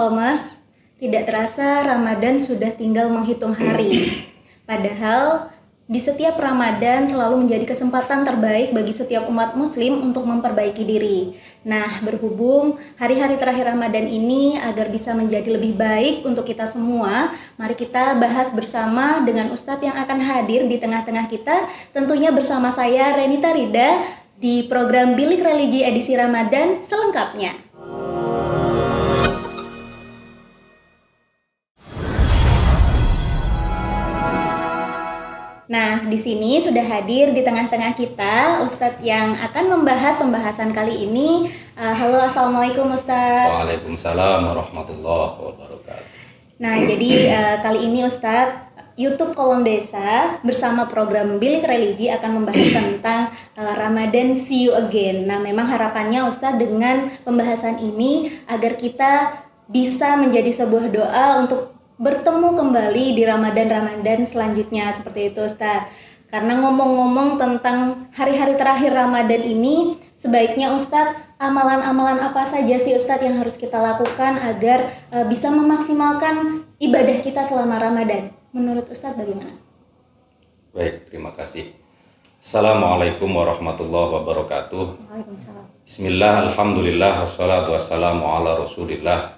followers, tidak terasa Ramadan sudah tinggal menghitung hari. Padahal di setiap Ramadan selalu menjadi kesempatan terbaik bagi setiap umat muslim untuk memperbaiki diri. Nah, berhubung hari-hari terakhir Ramadan ini agar bisa menjadi lebih baik untuk kita semua, mari kita bahas bersama dengan Ustadz yang akan hadir di tengah-tengah kita, tentunya bersama saya Renita Rida di program Bilik Religi edisi Ramadan selengkapnya. Nah, di sini sudah hadir di tengah-tengah kita Ustadz yang akan membahas pembahasan kali ini. Halo, Assalamualaikum Ustadz. Waalaikumsalam warahmatullahi wabarakatuh. Nah, jadi kali ini Ustadz, YouTube Kolom Desa bersama program Bilik Religi akan membahas tentang Ramadan See You Again. Nah, memang harapannya Ustadz dengan pembahasan ini agar kita bisa menjadi sebuah doa untuk bertemu kembali di Ramadan selanjutnya, seperti itu Ustadz. Karena ngomong-ngomong tentang hari-hari terakhir Ramadan ini, sebaiknya Ustadz, amalan-amalan apa saja sih Ustadz yang harus kita lakukan agar bisa memaksimalkan ibadah kita selama Ramadan? Menurut Ustadz bagaimana? Baik, terima kasih. Assalamualaikum warahmatullahi wabarakatuh. Waalaikumsalam. Bismillah, alhamdulillah, wassalatu wassalamu ala rasulillah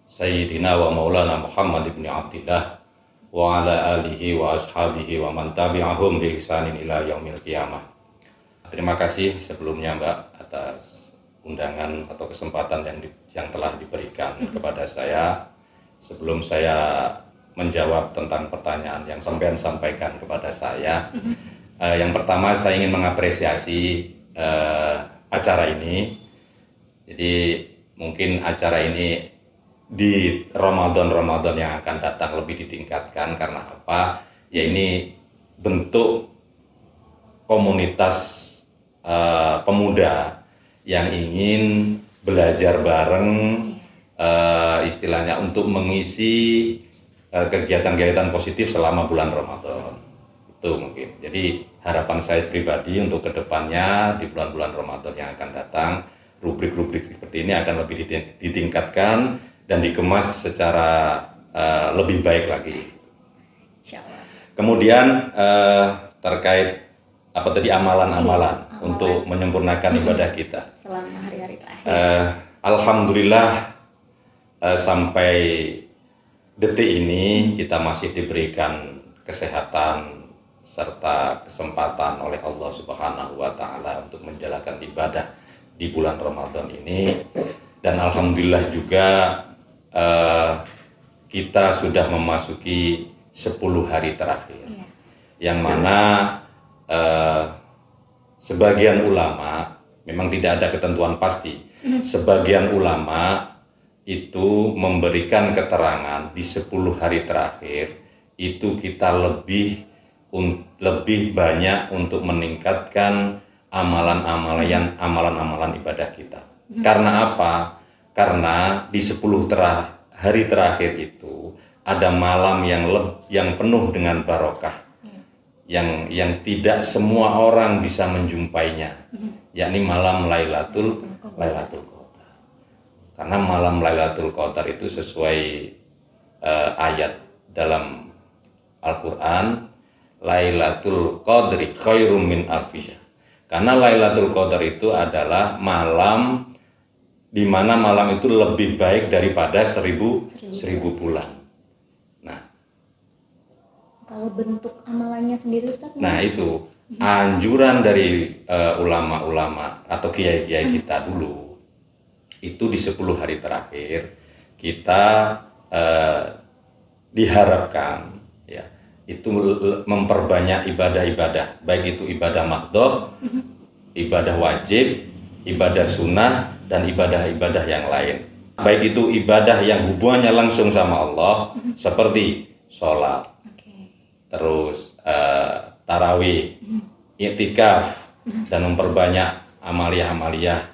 Sayyidina wa maulana Muhammad ibn Abdillah wa ala alihi wa ashabihi wa man tabi'ahum bi ihsanin ila yaumil qiyamah. Terima kasih sebelumnya Mbak atas undangan atau kesempatan yang telah diberikan kepada saya. Sebelum saya menjawab tentang pertanyaan yang sampean sampaikan kepada saya, yang pertama saya ingin mengapresiasi acara ini. Jadi mungkin acara ini di Ramadan yang akan datang lebih ditingkatkan. Karena apa? Ya, ini bentuk komunitas pemuda yang ingin belajar bareng, istilahnya untuk mengisi kegiatan-kegiatan positif selama bulan Ramadan. Itu mungkin. Jadi harapan saya pribadi untuk kedepannya di bulan-bulan Ramadan yang akan datang, rubrik-rubrik seperti ini akan lebih ditingkatkan dan dikemas secara lebih baik lagi. Kemudian terkait apa tadi amalan-amalan untuk menyempurnakan ibadah kita selama hari-hari terakhir. Alhamdulillah sampai detik ini kita masih diberikan kesehatan serta kesempatan oleh Allah Subhanahu wa Ta'ala untuk menjalankan ibadah di bulan Ramadan ini. Dan alhamdulillah juga kita sudah memasuki 10 hari terakhir, yang mana sebagian ulama, memang tidak ada ketentuan pasti, sebagian ulama itu memberikan keterangan di 10 hari terakhir itu kita lebih banyak untuk meningkatkan amalan-amalan ibadah kita. Karena apa? Karena di 10 hari terakhir itu ada malam yang penuh dengan barokah, yang tidak semua orang bisa menjumpainya, yakni malam Lailatul Qadar. Karena malam Lailatul Qadar itu sesuai ayat dalam Al-Quran, Lailatul Qadri khairum min alfi syahr. Karena Lailatul Qadar itu adalah malam di mana malam itu lebih baik daripada 1000 bulan. Nah, kalau bentuk amalannya sendiri Ustaz? Nah itu anjuran dari ulama-ulama atau kiai-kiai kita dulu, itu di 10 hari terakhir kita diharapkan ya itu memperbanyak ibadah-ibadah, baik itu ibadah mahdhah, ibadah wajib, ibadah sunnah, dan ibadah-ibadah yang lain. Baik itu ibadah yang hubungannya langsung sama Allah, seperti sholat, terus tarawih, i'tikaf, dan memperbanyak amaliyah-amaliyah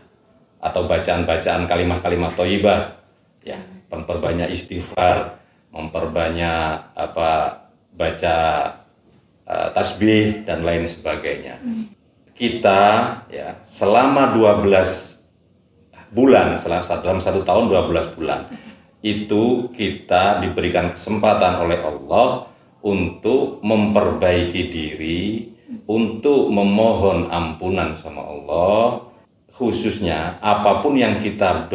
atau bacaan-bacaan kalimat-kalimat thayyibah, ya, memperbanyak istighfar, memperbanyak baca tasbih dan lain sebagainya. Kita ya selama 12 bulan, dalam 1 tahun 12 bulan, itu kita diberikan kesempatan oleh Allah untuk memperbaiki diri, untuk memohon ampunan sama Allah, khususnya apapun yang kita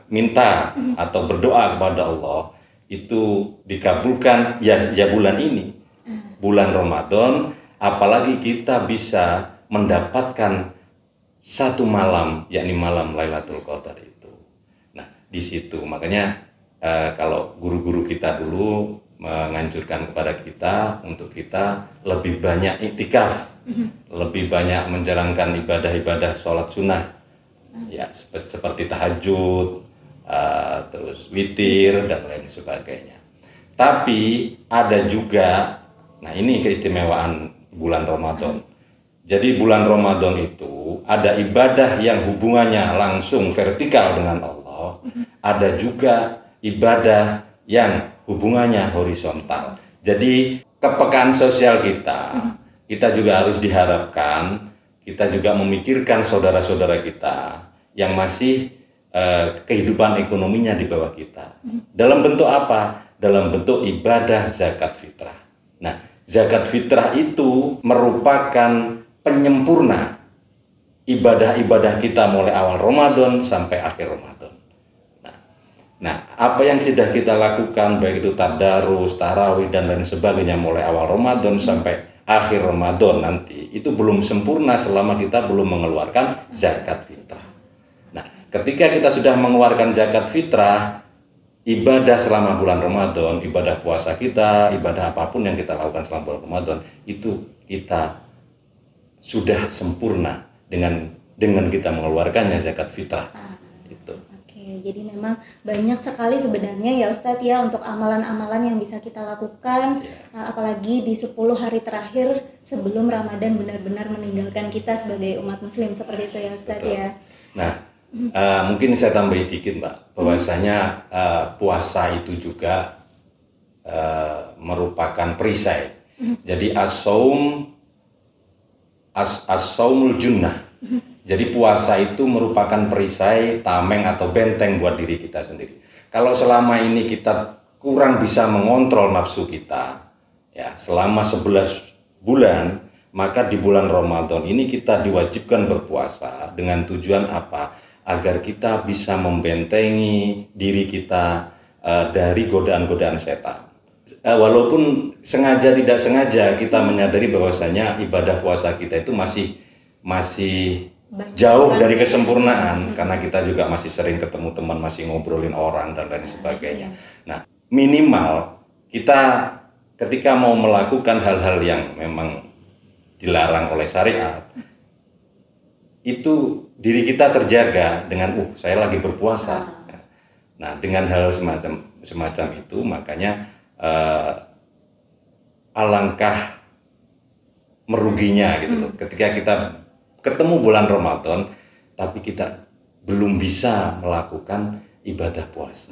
minta atau berdoa kepada Allah itu dikabulkan ya bulan ini, bulan Ramadan, apalagi kita bisa mendapatkan satu malam, yakni malam Lailatul Qadar itu. Nah, di situ makanya kalau guru-guru kita dulu menganjurkan kepada kita untuk kita lebih banyak iktikaf, lebih banyak menjalankan ibadah-ibadah sholat sunnah, ya seperti tahajud, terus witir dan lain sebagainya. Tapi ada juga, nah ini keistimewaan bulan Ramadan. Jadi bulan Ramadan itu ada ibadah yang hubungannya langsung vertikal dengan Allah, ada juga ibadah yang hubungannya horizontal. Jadi kepekaan sosial kita juga harus diharapkan, kita juga memikirkan saudara-saudara kita yang masih kehidupan ekonominya di bawah kita. Dalam bentuk apa? Dalam bentuk ibadah zakat fitrah. Nah, zakat fitrah itu merupakan penyempurna ibadah-ibadah kita mulai awal Ramadan sampai akhir Ramadan. Nah, apa yang sudah kita lakukan baik itu tadarus, tarawih dan lain sebagainya mulai awal Ramadan sampai akhir Ramadan nanti itu belum sempurna selama kita belum mengeluarkan zakat fitrah. Nah, ketika kita sudah mengeluarkan zakat fitrah, ibadah selama bulan Ramadan, ibadah puasa kita, ibadah apapun yang kita lakukan selama bulan Ramadan itu kita sudah sempurna dengan kita mengeluarkannya zakat fitrah. Itu. Oke, jadi memang banyak sekali sebenarnya ya Ustadz ya untuk amalan-amalan yang bisa kita lakukan, apalagi di 10 hari terakhir sebelum Ramadan benar-benar meninggalkan kita sebagai umat muslim seperti itu ya Ustadz. Betul. Ya. Nah, mungkin saya tambah sedikit Mbak, bahwasanya puasa itu juga merupakan perisai. Jadi as-saumul junnah. Jadi puasa itu merupakan perisai, tameng atau benteng buat diri kita sendiri. Kalau selama ini kita kurang bisa mengontrol nafsu kita, ya selama 11 bulan, maka di bulan Ramadan ini kita diwajibkan berpuasa dengan tujuan apa? Agar kita bisa membentengi diri kita dari godaan-godaan setan. Walaupun sengaja tidak sengaja kita menyadari bahwasanya ibadah puasa kita itu masih jauh dari kesempurnaan, karena kita juga masih sering ketemu teman, masih ngobrolin orang dan lain sebagainya. Nah, minimal kita ketika mau melakukan hal-hal yang memang dilarang oleh syariat, itu diri kita terjaga dengan saya lagi berpuasa. Nah, dengan hal semacam itu makanya alangkah meruginya gitu loh. Ketika kita ketemu bulan Ramadan tapi kita belum bisa melakukan ibadah puasa.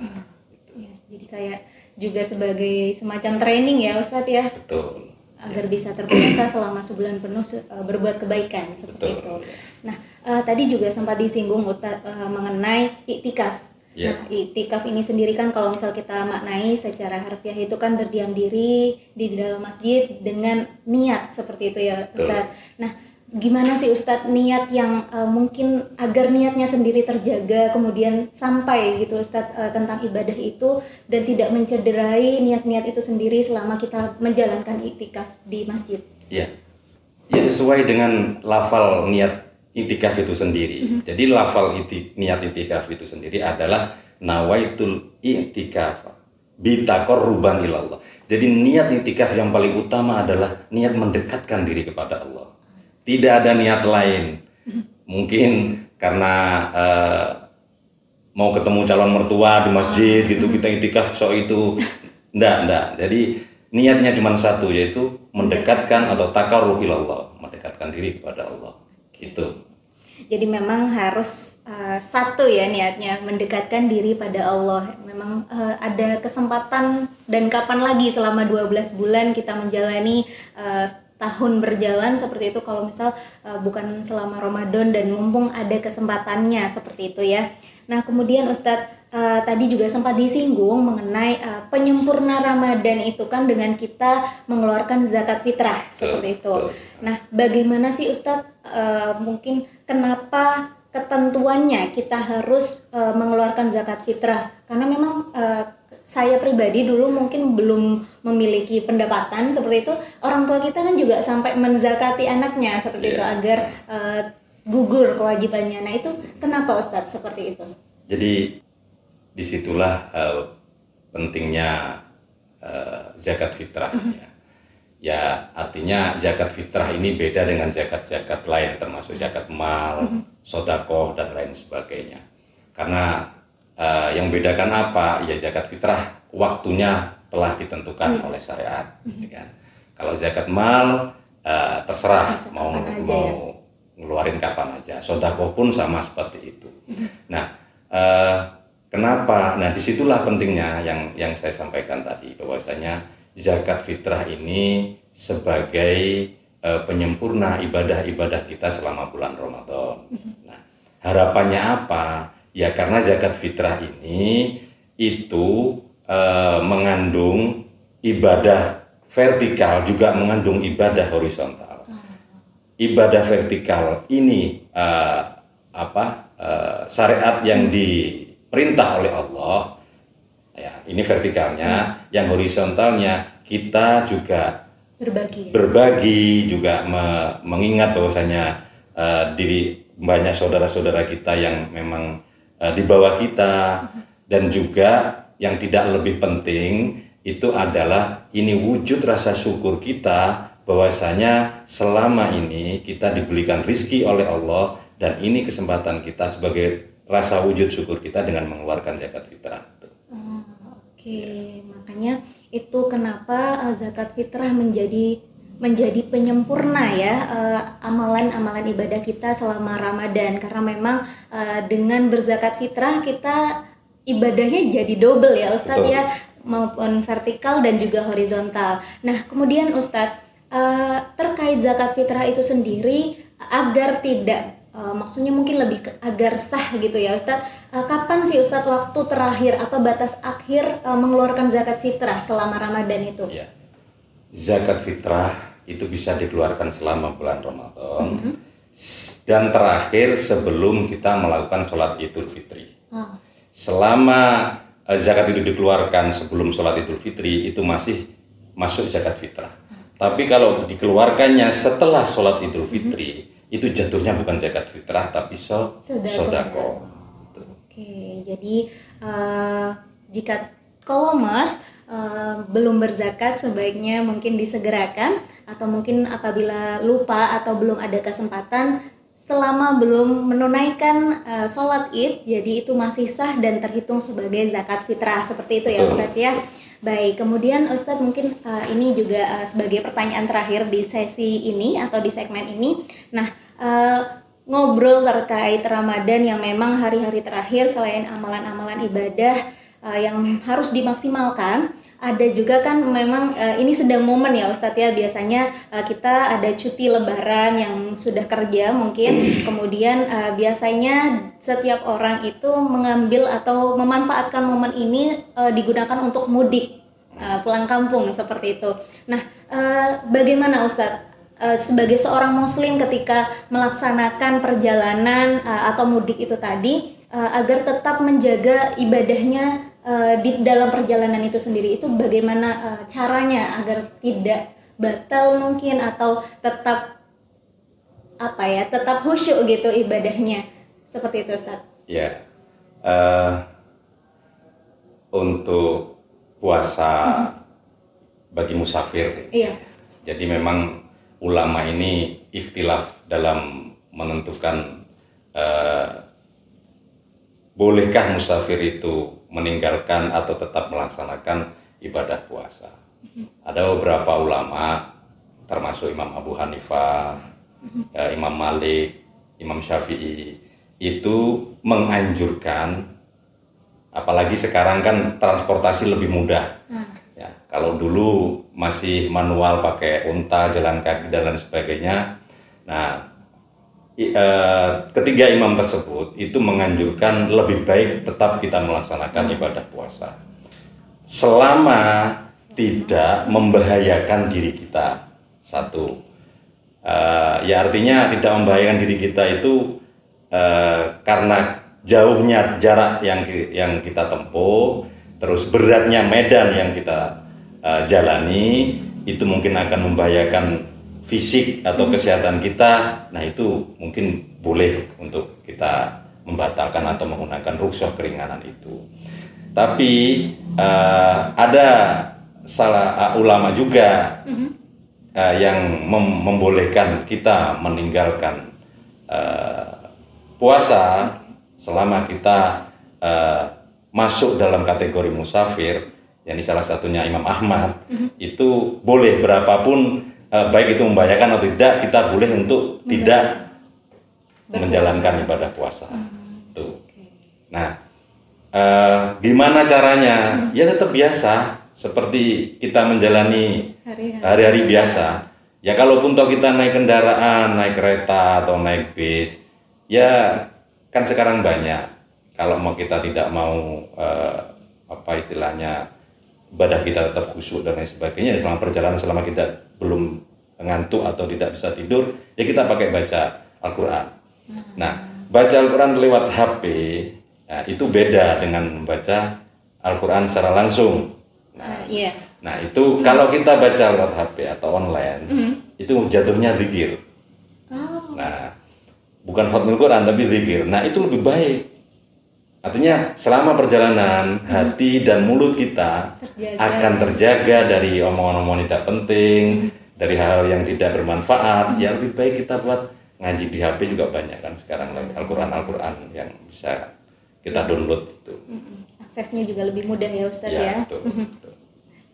Gitu. Ya, jadi kayak juga sebagai semacam training ya Ustadz ya. Betul. Agar bisa terbiasa selama sebulan penuh berbuat kebaikan seperti itu. Nah, tadi juga sempat disinggung mengenai iktikaf. Yeah. Nah, iktikaf ini sendiri kan kalau misal kita maknai secara harfiah itu kan berdiam diri di dalam masjid dengan niat seperti itu ya Ustadz. Nah, gimana sih Ustadz niat yang mungkin agar niatnya sendiri terjaga kemudian sampai gitu Ustadz tentang ibadah itu dan tidak mencederai niat-niat itu sendiri selama kita menjalankan iktikaf di masjid? Ya, sesuai dengan lafal niat iktikaf itu sendiri. Jadi lafal niat iktikaf itu sendiri adalah nawaitul iktikaf bitaqarruban ilallah. Jadi niat iktikaf yang paling utama adalah niat mendekatkan diri kepada Allah. Tidak ada niat lain. Mungkin karena mau ketemu calon mertua di masjid gitu kita iktikaf itu enggak. Jadi niatnya cuma satu, yaitu mendekatkan atau taqarrub ilallah, mendekatkan diri kepada Allah. Gitu. Jadi memang harus satu ya niatnya, mendekatkan diri pada Allah. Memang ada kesempatan dan kapan lagi selama 12 bulan kita menjalani tahun berjalan seperti itu kalau misal bukan selama Ramadan dan mumpung ada kesempatannya seperti itu ya. Nah kemudian Ustadz tadi juga sempat disinggung mengenai penyempurna Ramadan itu kan dengan kita mengeluarkan zakat fitrah seperti itu. Nah, bagaimana sih Ustadz mungkin kenapa ketentuannya kita harus mengeluarkan zakat fitrah? Karena memang saya pribadi dulu mungkin belum memiliki pendapatan seperti itu. Orang tua kita kan juga sampai menzakati anaknya seperti itu agar gugur kewajibannya. Nah, itu kenapa Ustadz seperti itu? Jadi disitulah pentingnya zakat fitrah. Ya, artinya zakat fitrah ini beda dengan zakat-zakat lain, termasuk zakat mal, sodakoh dan lain sebagainya. Karena yang bedakan apa? Ya zakat fitrah waktunya telah ditentukan oleh syariat. Kan? Kalau zakat mal terserah mau ngeluarin kapan aja. Sodakoh pun sama seperti itu. Nah, kenapa? Nah, disitulah pentingnya yang saya sampaikan tadi, bahwasanya zakat fitrah ini sebagai penyempurna ibadah-ibadah kita selama bulan Ramadan. Nah, harapannya apa? Ya karena zakat fitrah ini itu mengandung ibadah vertikal, juga mengandung ibadah horizontal. Ibadah vertikal ini syariat yang diperintah oleh Allah, ya ini vertikalnya. Yang horizontalnya kita juga berbagi juga mengingat bahwasanya banyak saudara-saudara kita yang memang di bawah kita, dan juga yang tidak lebih penting itu adalah ini wujud rasa syukur kita bahwasanya selama ini kita diberikan rizki oleh Allah, dan ini kesempatan kita sebagai rasa wujud syukur kita dengan mengeluarkan zakat fitrah. Oke, makanya itu kenapa zakat fitrah menjadi penyempurna ya amalan-amalan ibadah kita selama Ramadan, karena memang dengan berzakat fitrah kita ibadahnya jadi double ya Ustadz. Betul. Ya, maupun vertikal dan juga horizontal. Nah, kemudian Ustadz terkait zakat fitrah itu sendiri agar tidak maksudnya mungkin lebih agar sah gitu ya Ustadz, kapan sih Ustadz waktu terakhir atau batas akhir mengeluarkan zakat fitrah selama Ramadan itu? Ya. Zakat fitrah itu bisa dikeluarkan selama bulan Ramadan dan terakhir sebelum kita melakukan sholat Idul Fitri. Selama zakat itu dikeluarkan sebelum sholat Idul Fitri itu masih masuk zakat fitrah. Tapi kalau dikeluarkannya setelah sholat Idul Fitri itu jatuhnya bukan zakat fitrah tapi sodako. Oke, jadi jika Kolomers belum berzakat sebaiknya mungkin disegerakan, atau mungkin apabila lupa atau belum ada kesempatan selama belum menunaikan sholat Id, jadi itu masih sah dan terhitung sebagai zakat fitrah, seperti itu ya Ustadz ya. Baik, kemudian Ustadz mungkin ini juga sebagai pertanyaan terakhir di sesi ini atau di segmen ini. Nah, ngobrol terkait Ramadan yang memang hari-hari terakhir selain amalan-amalan ibadah yang harus dimaksimalkan, ada juga kan memang ini sedang momen ya Ustadz ya, biasanya kita ada cuti lebaran yang sudah kerja mungkin, kemudian biasanya setiap orang itu mengambil atau memanfaatkan momen ini digunakan untuk mudik, pulang kampung seperti itu. Nah, bagaimana Ustadz sebagai seorang muslim ketika melaksanakan perjalanan atau mudik itu tadi agar tetap menjaga ibadahnya di dalam perjalanan itu sendiri, itu bagaimana caranya agar tidak batal mungkin, atau tetap tetap khusyuk gitu ibadahnya, seperti itu Ustaz? Ya, untuk puasa bagi musafir. Iya. Jadi memang ulama ini ikhtilaf dalam menentukan bolehkah musafir itu meninggalkan atau tetap melaksanakan ibadah puasa. Ada beberapa ulama termasuk Imam Abu Hanifah, Imam Malik, Imam Syafi'i itu menganjurkan, apalagi sekarang kan transportasi lebih mudah. Ya, kalau dulu masih manual pakai unta, jalan kaki dan lain sebagainya. Nah, ketiga imam tersebut itu menganjurkan lebih baik tetap kita melaksanakan ibadah puasa selama tidak membahayakan diri kita. Satu, ya artinya tidak membahayakan diri kita itu karena jauhnya jarak yang kita tempuh, terus beratnya medan yang kita jalani, itu mungkin akan membahayakan fisik atau kesehatan kita. Nah itu mungkin boleh untuk kita membatalkan atau menggunakan rukhsah keringanan itu. Tapi ada salah ulama juga yang membolehkan kita meninggalkan puasa selama kita masuk dalam kategori musafir. Yang salah satunya Imam Ahmad itu boleh berapapun baik itu membahayakan atau tidak, kita boleh untuk tidak menjalankan ibadah puasa. Tuh. Nah, gimana caranya? Ya tetap biasa, seperti kita menjalani hari-hari biasa. Ya kalaupun toh kita naik kendaraan, naik kereta atau naik bis, ya kan sekarang banyak. Kalau mau kita tidak mau apa istilahnya, ibadah kita tetap khusyuk dan lain sebagainya, selama perjalanan, selama kita belum ngantuk atau tidak bisa tidur, ya kita pakai baca Al-Quran. Nah, baca Al-Quran lewat HP, nah, itu beda dengan membaca Al-Quran secara langsung. Nah itu kalau kita baca lewat HP atau online, itu jatuhnya zikir. Nah, bukan khatmul Quran tapi zikir. Nah itu lebih baik. Artinya selama perjalanan hati dan mulut kita akan terjaga dari omongan-omongan tidak penting, dari hal yang tidak bermanfaat. Ya lebih baik kita buat ngaji di HP juga banyak kan sekarang Al-Quran yang bisa kita download itu. Aksesnya juga lebih mudah ya Ustadz ya. Betul.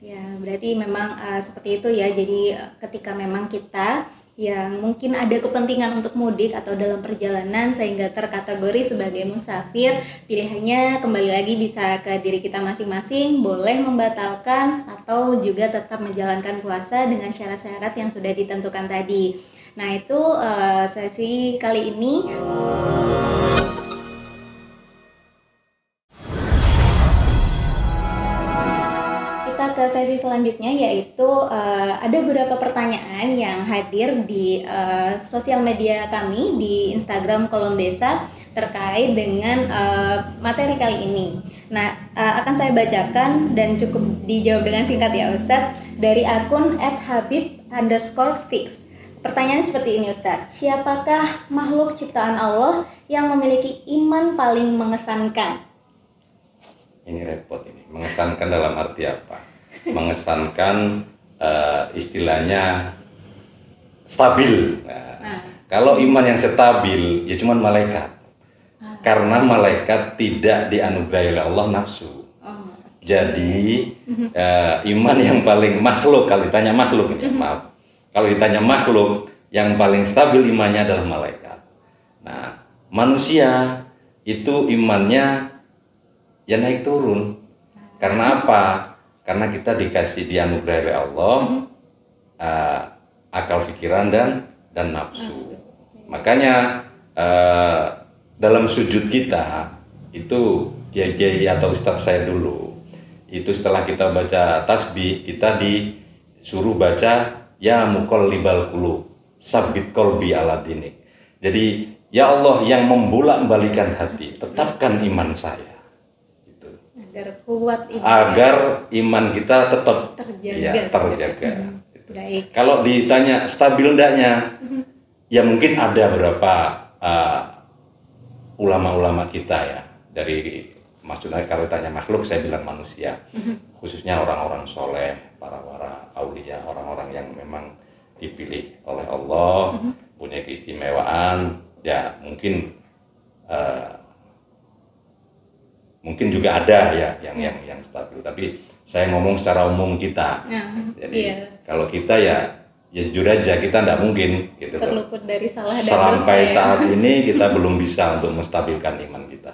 Ya berarti memang seperti itu ya. Jadi ketika memang kita yang mungkin ada kepentingan untuk mudik atau dalam perjalanan sehingga terkategori sebagai musafir, pilihannya kembali lagi bisa ke diri kita masing-masing, boleh membatalkan atau juga tetap menjalankan puasa dengan syarat-syarat yang sudah ditentukan tadi. Nah itu sesi kali ini. Ke sesi selanjutnya, yaitu ada beberapa pertanyaan yang hadir di sosial media kami di Instagram Kolom Desa terkait dengan materi kali ini. Nah, akan saya bacakan dan cukup dijawab dengan singkat ya Ustadz, dari akun @habib_fix. Pertanyaan seperti ini Ustadz, siapakah makhluk ciptaan Allah yang memiliki iman paling mengesankan? Ini repot ini, mengesankan dalam arti apa? Mengesankan istilahnya stabil. Kalau iman yang stabil ya cuman malaikat. Karena malaikat tidak dianugerahi oleh Allah nafsu. Jadi iman yang paling makhluk, kalau ditanya makhluk ini, maaf. Kalau ditanya makhluk yang paling stabil imannya adalah malaikat. Nah, manusia itu imannya ya naik turun. Karena apa? Karena kita dianugerahi oleh Allah akal pikiran dan nafsu. Makanya dalam sujud kita itu kiai atau ustadz saya dulu itu setelah kita baca tasbih, kita disuruh baca ya muqallibal qulub sabbit qalbi ala dinik. Jadi ya Allah yang membolak-balikan hati, tetapkan iman saya. Agar kuat iman, agar iman kita tetap terjaga. Kalau ditanya stabil enggaknya, ya mungkin ada beberapa ulama-ulama kita ya, dari maksudnya kalau ditanya makhluk saya bilang manusia, khususnya orang-orang soleh, para aulia, orang-orang yang memang dipilih oleh Allah, punya keistimewaan, ya mungkin juga ada ya yang stabil, tapi saya ngomong secara umum kita. Jadi kalau kita ya jujur aja kita tidak mungkin gitu terluput dari salah dan sampai dosa, saat ini kita belum bisa untuk menstabilkan iman kita.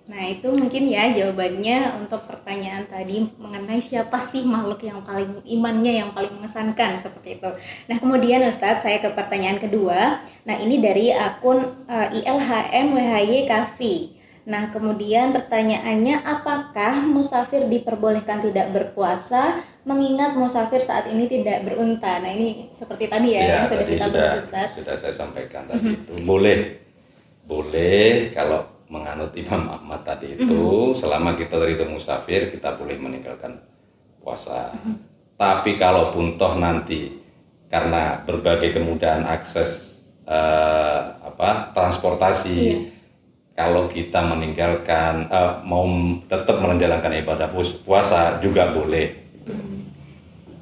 Nah, itu mungkin ya jawabannya untuk pertanyaan tadi mengenai siapa sih makhluk yang paling imannya yang paling mengesankan seperti itu. Nah, kemudian Ustadz, saya ke pertanyaan kedua. Nah, ini dari akun ILHMWHY Kafi. Nah, kemudian pertanyaannya, apakah musafir diperbolehkan tidak berpuasa mengingat musafir saat ini tidak berunta? Nah, ini seperti tadi ya yang sudah kita bahas, Ustadz. Sudah saya sampaikan tadi itu. Boleh kalau menganut Imam Ahmad tadi itu, selama kita dari itu musafir, kita boleh meninggalkan puasa. Tapi kalaupun toh nanti karena berbagai kemudahan akses transportasi, kalau kita meninggalkan mau tetap menjalankan ibadah puasa juga boleh.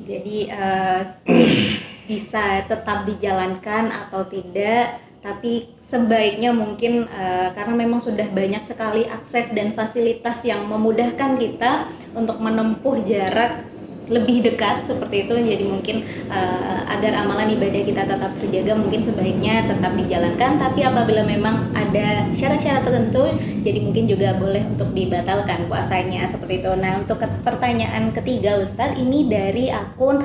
Jadi bisa tetap dijalankan atau tidak, tapi sebaiknya mungkin karena memang sudah banyak sekali akses dan fasilitas yang memudahkan kita untuk menempuh jarak lebih dekat seperti itu, jadi mungkin agar amalan ibadah kita tetap terjaga mungkin sebaiknya tetap dijalankan, tapi apabila memang ada syarat-syarat tertentu jadi mungkin juga boleh untuk dibatalkan puasanya seperti itu. Nah, untuk pertanyaan ketiga Ustadz, ini dari akun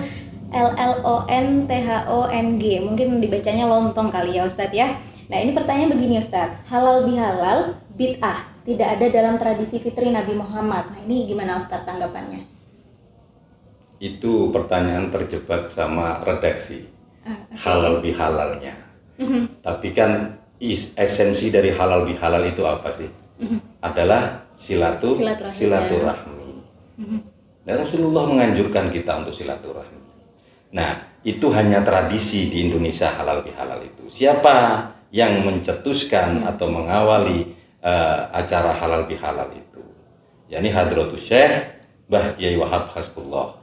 LLONTHONG, mungkin dibacanya lontong kali ya Ustadz ya. Nah, ini pertanyaan begini Ustadz, halal bihalal bid'ah tidak ada dalam tradisi fitri Nabi Muhammad. Nah, ini gimana Ustadz tanggapannya? Itu pertanyaan terjebak sama redaksi. Halal bihalalnya. Tapi kan esensi dari halal bihalal itu apa sih? Adalah silaturahmi. Dan Rasulullah menganjurkan kita untuk silaturahmi. Nah, itu hanya tradisi di Indonesia halal bihalal itu. Siapa yang mencetuskan atau mengawali acara halal bihalal itu? yakni Hadratus Syekh Mbah Kiai Wahab Hasbullah.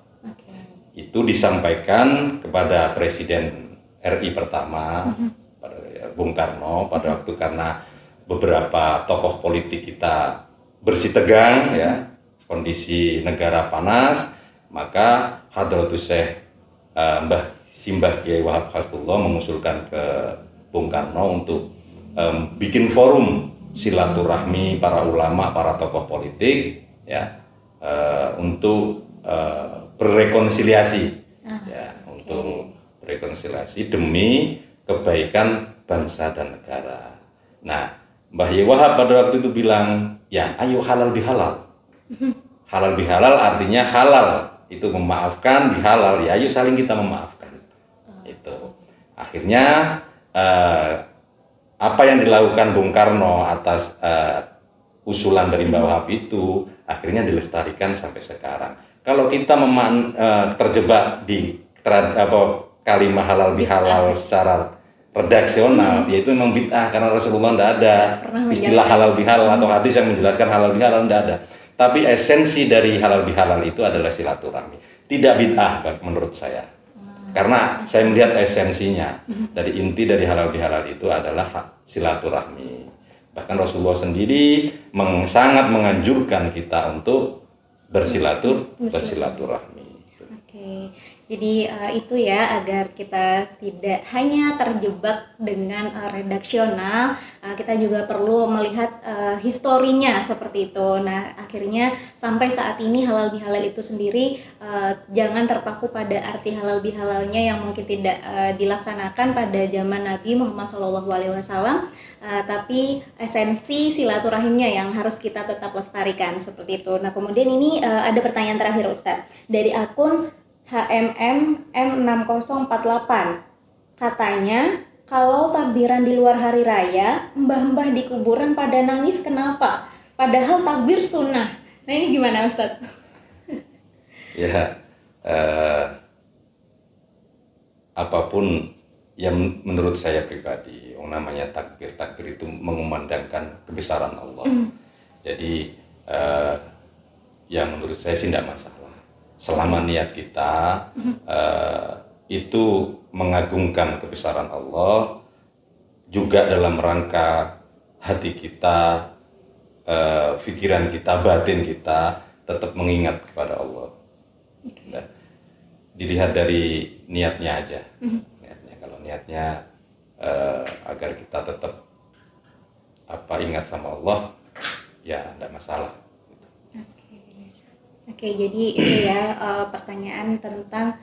Itu disampaikan kepada Presiden RI pertama, pada Bung Karno, pada waktu karena beberapa tokoh politik kita bersitegang, ya, kondisi negara panas, maka Hadratus Syekh Mbah Kiai Wahab Hasbullah mengusulkan ke Bung Karno untuk bikin forum silaturahmi para ulama, para tokoh politik, ya, untuk berrekonsiliasi, ya, untuk berrekonsiliasi demi kebaikan bangsa dan negara. Nah, Mbah Kiai Wahab pada waktu itu bilang, ya, ayo halal bihalal. Halal bihalal artinya halal itu memaafkan, bihalal ya, ayo saling kita memaafkan. Itu akhirnya apa yang dilakukan Bung Karno atas usulan dari Mbah Wahab itu akhirnya dilestarikan sampai sekarang. Kalau kita terjebak di kalimat halal bihalal secara redaksional, yaitu memang bid'ah karena Rasulullah tidak ada istilah halal bihalal atau hadis yang menjelaskan halal bihalal, tidak ada. Tapi esensi dari halal bihalal itu adalah silaturahmi, tidak bid'ah menurut saya. Karena saya melihat esensinya dari inti dari halal bihalal itu adalah silaturahmi. Bahkan Rasulullah sendiri sangat menganjurkan kita untuk bersilaturahmi. Oke, jadi itu ya, agar kita tidak hanya terjebak dengan redaksional, kita juga perlu melihat historinya seperti itu. Nah, akhirnya sampai saat ini halal bihalal itu sendiri jangan terpaku pada arti halal bihalalnya yang mungkin tidak dilaksanakan pada zaman Nabi Muhammad SAW, tapi esensi silaturahimnya yang harus kita tetap lestarikan seperti itu. Nah, kemudian ini ada pertanyaan terakhir Ustadz dari akun HMM6048. Katanya, kalau takbiran di luar hari raya, mbah-mbah di kuburan pada nangis kenapa? Padahal takbir sunnah. Nah, ini gimana Ustadz? Ya, apapun yang menurut saya pribadi, yang namanya takbir itu mengumandangkan kebesaran Allah. Jadi yang menurut saya sih tidak masalah selama niat kita itu mengagungkan kebesaran Allah, juga dalam rangka hati kita, pikiran kita, batin kita tetap mengingat kepada Allah. Nah, dilihat dari niatnya aja. Kalau niatnya agar kita tetap ingat sama Allah, ya tidak masalah. Oke, jadi itu ya pertanyaan tentang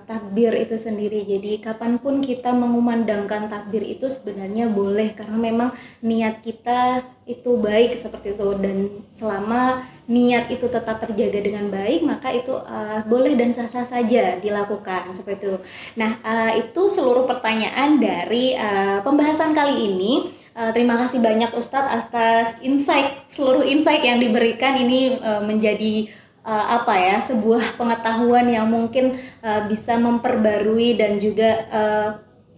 takbir itu sendiri. Jadi kapanpun kita mengumandangkan takbir itu sebenarnya boleh, karena memang niat kita itu baik seperti itu, dan selama niat itu tetap terjaga dengan baik maka itu boleh dan sah-sah saja dilakukan seperti itu. Nah, itu seluruh pertanyaan dari pembahasan kali ini. Terima kasih banyak Ustadz atas seluruh insight yang diberikan. Ini menjadi sebuah pengetahuan yang mungkin bisa memperbarui dan juga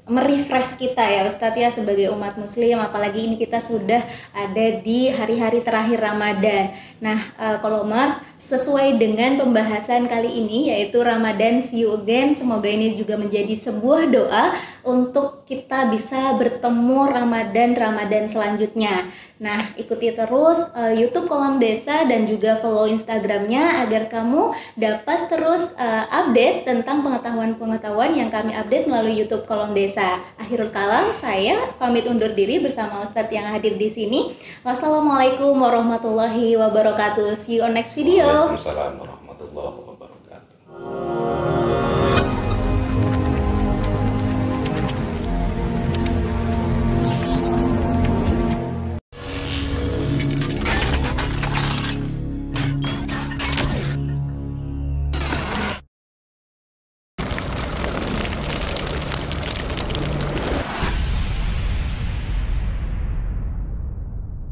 merefresh kita ya Ustadz ya, sebagai umat muslim, apalagi ini kita sudah ada di hari-hari terakhir Ramadan. Nah, Kolomers, sesuai dengan pembahasan kali ini yaitu Ramadan See You Again, semoga ini juga menjadi sebuah doa untuk kita bisa bertemu Ramadan selanjutnya. Nah, ikuti terus YouTube Kolom Desa dan juga follow Instagramnya agar kamu dapat terus update tentang pengetahuan-pengetahuan yang kami update melalui YouTube Kolom Desa. Akhirul kalam, saya pamit undur diri bersama Ustadz yang hadir di sini. Wassalamualaikum warahmatullahi wabarakatuh. See you on next video. Waalaikumsalam warahmatullahi wabarakatuh.